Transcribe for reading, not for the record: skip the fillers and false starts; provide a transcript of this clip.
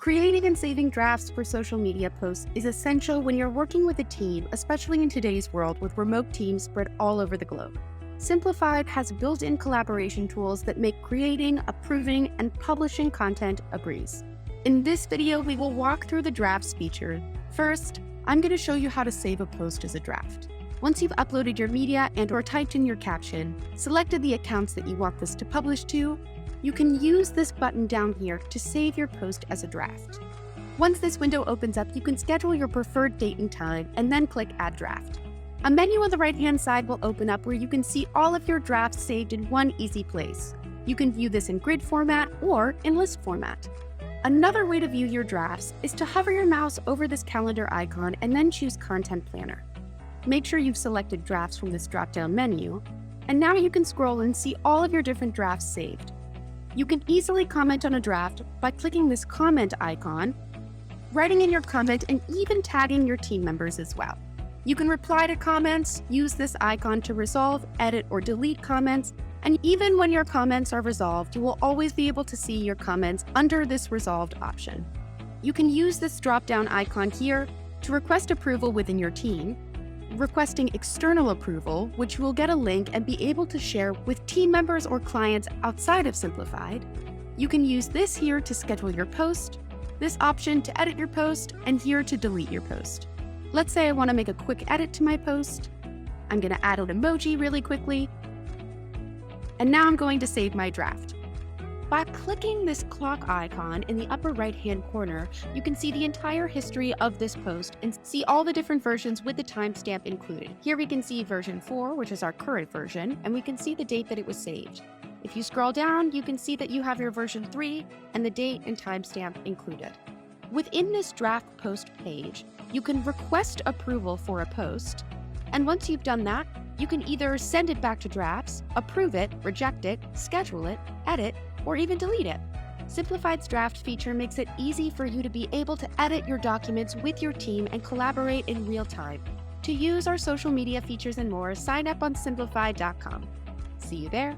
Creating and saving drafts for social media posts is essential when you're working with a team, especially in today's world with remote teams spread all over the globe. Simplified has built-in collaboration tools that make creating, approving, and publishing content a breeze. In this video, we will walk through the drafts feature. First, I'm going to show you how to save a post as a draft. Once you've uploaded your media and/or typed in your caption, selected the accounts that you want this to publish to, you can use this button down here to save your post as a draft. Once this window opens up, you can schedule your preferred date and time and then click Add Draft. A menu on the right-hand side will open up where you can see all of your drafts saved in one easy place. You can view this in grid format or in list format. Another way to view your drafts is to hover your mouse over this calendar icon and then choose Content Planner. Make sure you've selected drafts from this drop-down menu, and now you can scroll and see all of your different drafts saved. You can easily comment on a draft by clicking this comment icon, writing in your comment, and even tagging your team members as well. You can reply to comments, use this icon to resolve, edit, or delete comments, and even when your comments are resolved, you will always be able to see your comments under this resolved option. You can use this drop-down icon here to request approval within your team, requesting external approval, which you will get a link and be able to share with team members or clients outside of Simplified. You can use this here to schedule your post, this option to edit your post, and here to delete your post. Let's say I want to make a quick edit to my post. I'm going to add an emoji really quickly. And now I'm going to save my draft. By clicking this clock icon in the upper right-hand corner, you can see the entire history of this post and see all the different versions with the timestamp included. Here we can see version 4, which is our current version, and we can see the date that it was saved. If you scroll down, you can see that you have your version 3 and the date and timestamp included. Within this draft post page, you can request approval for a post, and once you've done that, you can either send it back to drafts, approve it, reject it, schedule it, edit, or even delete it. Simplified's draft feature makes it easy for you to be able to edit your documents with your team and collaborate in real time. To use our social media features and more, sign up on simplified.com. See you there.